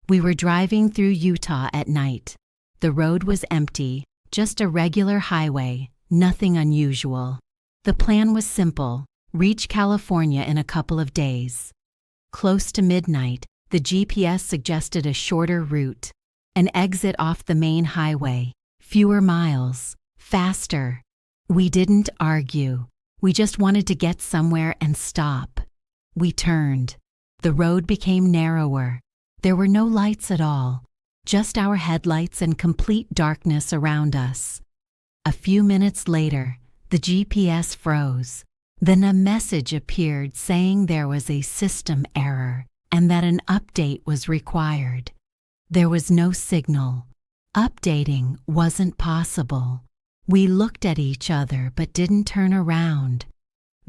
We were driving through Utah at night. The road was empty, just a regular highway, nothing unusual. The plan was simple: reach California in a couple of days. Close to midnight, the GPS suggested a shorter route, an exit off the main highway, fewer miles, faster. We didn't argue. We just wanted to get somewhere and stop. We turned. The road became narrower. There were no lights at all, just our headlights and complete darkness around us. A few minutes later, the GPS froze. Then a message appeared saying there was a system error and that an update was required. There was no signal. Updating wasn't possible. We looked at each other but didn't turn around.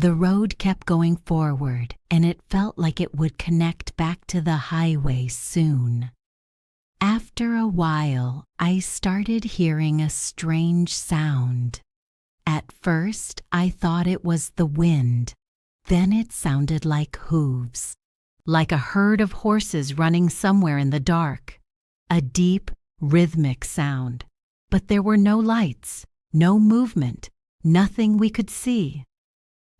The road kept going forward, and it felt like it would connect back to the highway soon. After a while, I started hearing a strange sound. At first, I thought it was the wind. Then it sounded like hooves, like a herd of horses running somewhere in the dark. A deep, rhythmic sound. But there were no lights, no movement, nothing we could see.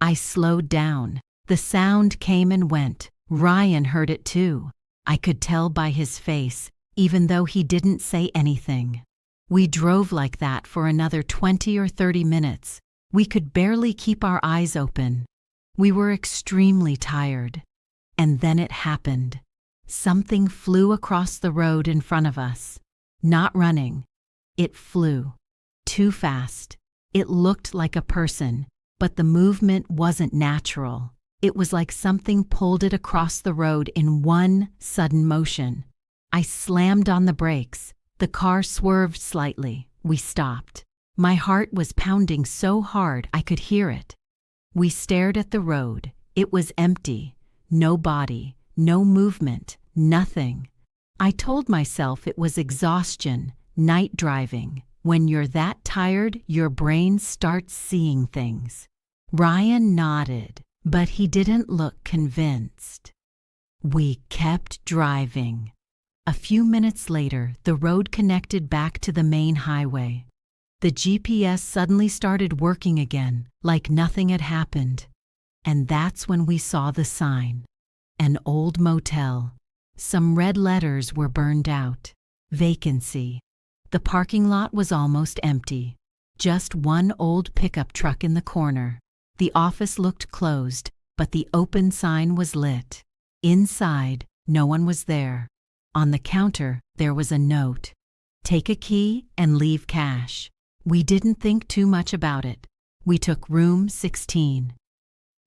I slowed down. The sound came and went. Ryan heard it too. I could tell by his face, even though he didn't say anything. We drove like that for another 20 or 30 minutes. We could barely keep our eyes open. We were extremely tired. And then it happened. Something flew across the road in front of us. Not running. It flew. Too fast. It looked like a person, but the movement wasn't natural. It was like something pulled it across the road in one sudden motion. I slammed on the brakes. The car swerved slightly. We stopped. My heart was pounding so hard I could hear it. We stared at the road. It was empty. No body, no movement, nothing. I told myself it was exhaustion, night driving. When you're that tired, your brain starts seeing things. Ryan nodded, but he didn't look convinced. We kept driving. A few minutes later, the road connected back to the main highway. The GPS suddenly started working again, like nothing had happened. And that's when we saw the sign. An old motel. Some red letters were burned out. Vacancy. The parking lot was almost empty. Just one old pickup truck in the corner. The office looked closed, but the open sign was lit. Inside, no one was there. On the counter, there was a note. Take a key and leave cash. We didn't think too much about it. We took room 16.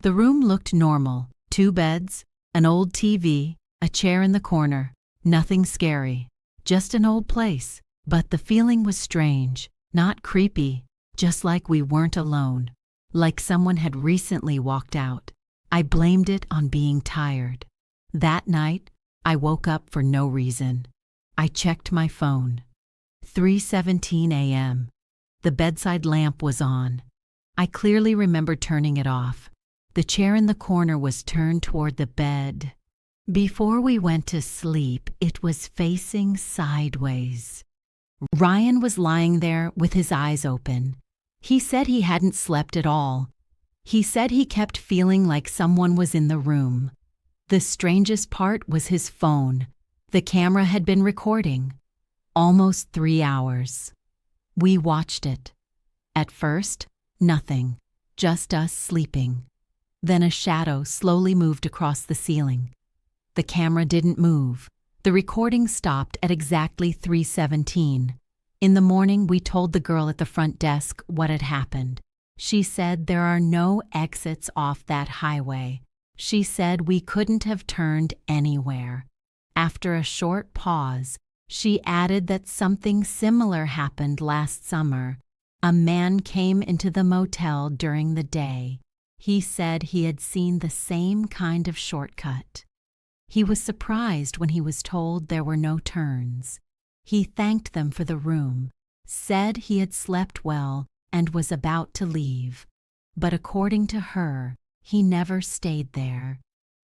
The room looked normal. 2 beds, an old TV, a chair in the corner. Nothing scary. Just an old place. But the feeling was strange, not creepy, just like we weren't alone. Like someone had recently walked out. I blamed it on being tired. That night, I woke up for no reason. I checked my phone. 3:17 a.m. The bedside lamp was on. I clearly remember turning it off. The chair in the corner was turned toward the bed. Before we went to sleep, it was facing sideways. Ryan was lying there with his eyes open. He said he hadn't slept at all. He said he kept feeling like someone was in the room. The strangest part was his phone. The camera had been recording. Almost 3 hours. We watched it. At first, nothing. Just us sleeping. Then a shadow slowly moved across the ceiling. The camera didn't move. The recording stopped at exactly 3:17. In the morning, we told the girl at the front desk what had happened. She said there are no exits off that highway. She said we couldn't have turned anywhere. After a short pause, she added that something similar happened last summer. A man came into the motel during the day. He said he had seen the same kind of shortcut. He was surprised when he was told there were no turns. He thanked them for the room, said he had slept well, and was about to leave. But according to her, he never stayed there.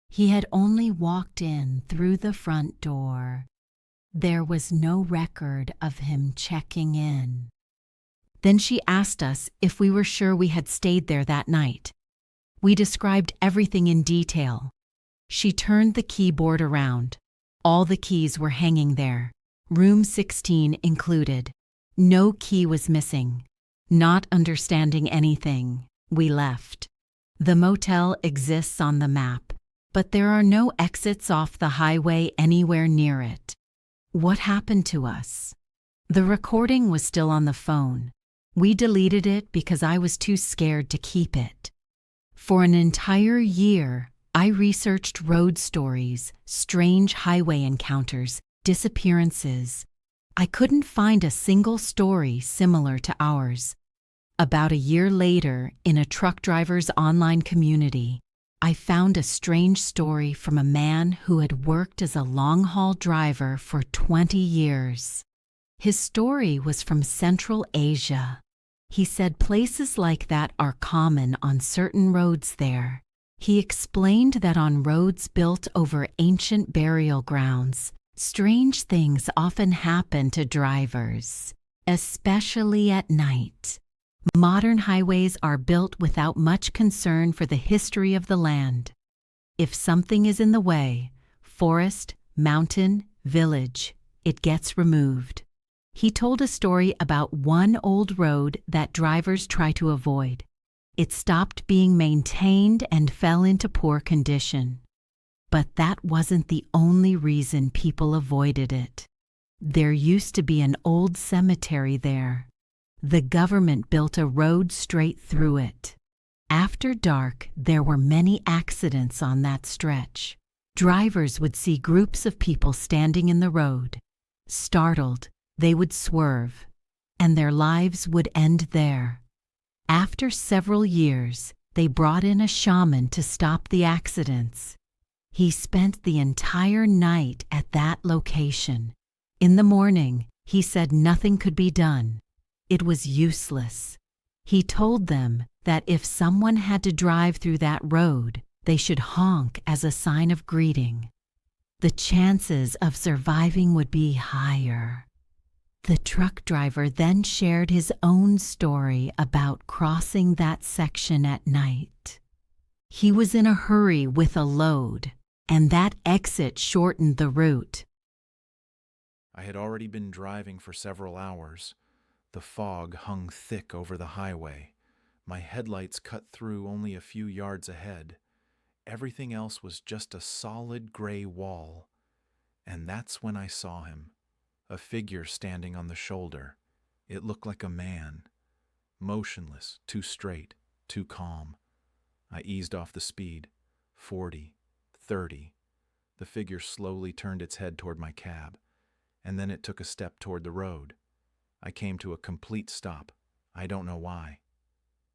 He had only walked in through the front door. There was no record of him checking in. Then she asked us if we were sure we had stayed there that night. We described everything in detail. She turned the keyboard around. All the keys were hanging there, room 16 included. No key was missing. Not understanding anything, we left. The motel exists on the map, but there are no exits off the highway anywhere near it. What happened to us? The recording was still on the phone. We deleted it because I was too scared to keep it. For an entire year, I researched road stories, strange highway encounters, disappearances. I couldn't find a single story similar to ours. About a year later, in a truck driver's online community, I found a strange story from a man who had worked as a long-haul driver for 20 years. His story was from Central Asia. He said places like that are common on certain roads there. He explained that on roads built over ancient burial grounds, strange things often happen to drivers, especially at night. Modern highways are built without much concern for the history of the land. If something is in the way, forest, mountain, village, it gets removed. He told a story about one old road that drivers try to avoid. It stopped being maintained and fell into poor condition. But that wasn't the only reason people avoided it. There used to be an old cemetery there. The government built a road straight through it. After dark, there were many accidents on that stretch. Drivers would see groups of people standing in the road. Startled, they would swerve, and their lives would end there. After several years, they brought in a shaman to stop the accidents. He spent the entire night at that location. In the morning, he said nothing could be done. It was useless. He told them that if someone had to drive through that road, they should honk as a sign of greeting. The chances of surviving would be higher. The truck driver then shared his own story about crossing that section at night. He was in a hurry with a load, and that exit shortened the route. I had already been driving for several hours. The fog hung thick over the highway. My headlights cut through only a few yards ahead. Everything else was just a solid gray wall. And that's when I saw him. A figure standing on the shoulder. It looked like a man. Motionless, too straight, too calm. I eased off the speed. 40, 30. The figure slowly turned its head toward my cab, and then it took a step toward the road. I came to a complete stop. I don't know why.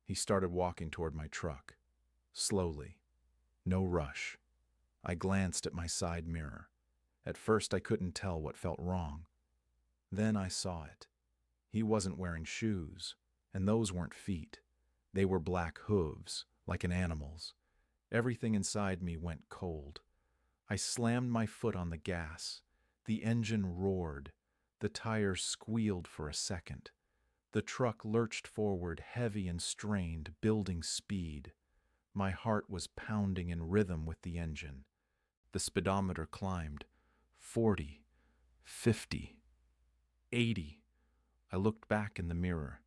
He started walking toward my truck. Slowly. No rush. I glanced at my side mirror. At first I couldn't tell what felt wrong. Then I saw it. He wasn't wearing shoes, and those weren't feet. They were black hooves, like an animal's. Everything inside me went cold. I slammed my foot on the gas. The engine roared. The tires squealed for a second. The truck lurched forward, heavy and strained, building speed. My heart was pounding in rhythm with the engine. The speedometer climbed. 40, 50, 80. I looked back in the mirror.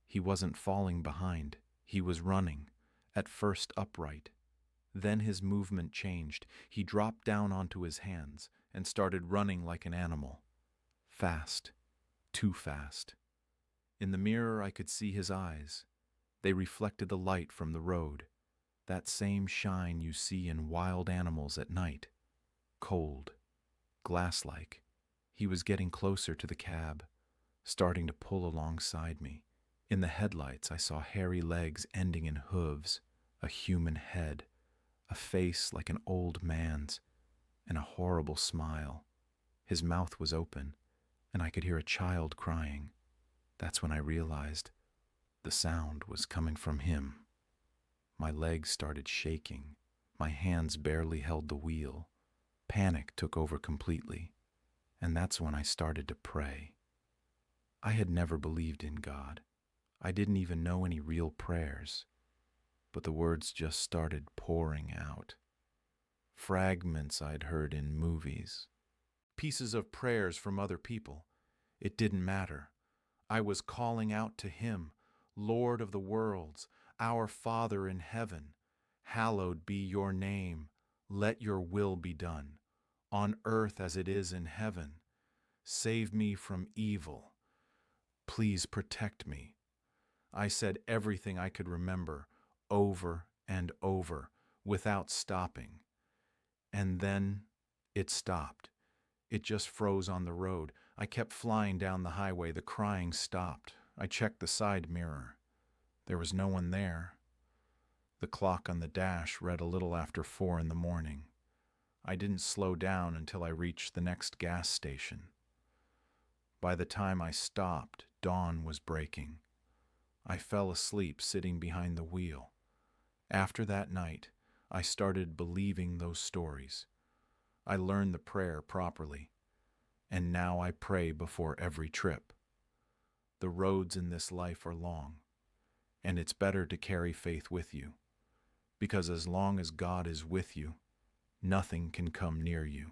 He wasn't falling behind. He was running, at first upright. Then his movement changed. He dropped down onto his hands and started running like an animal. Fast. Too fast. In the mirror I could see his eyes. They reflected the light from the road. That same shine you see in wild animals at night. Cold. Glass-like. He was getting closer to the cab, starting to pull alongside me. In the headlights I saw hairy legs ending in hooves, a human head, a face like an old man's, and a horrible smile. His mouth was open, and I could hear a child crying. That's when I realized the sound was coming from him. My legs started shaking. My hands barely held the wheel. Panic took over completely. And that's when I started to pray. I had never believed in God. I didn't even know any real prayers. But the words just started pouring out. Fragments I'd heard in movies. Pieces of prayers from other people. It didn't matter. I was calling out to Him, Lord of the worlds, our Father in heaven. Hallowed be your name. Let your will be done, on earth as it is in heaven. Save me from evil. Please protect me. I said everything I could remember, over and over, without stopping. And then it stopped. It just froze on the road. I kept flying down the highway. The crying stopped. I checked the side mirror. There was no one there. The clock on the dash read a little after 4 in the morning. I didn't slow down until I reached the next gas station. By the time I stopped, dawn was breaking. I fell asleep sitting behind the wheel. After that night, I started believing those stories. I learned the prayer properly, and now I pray before every trip. The roads in this life are long, and it's better to carry faith with you, because as long as God is with you, nothing can come near you.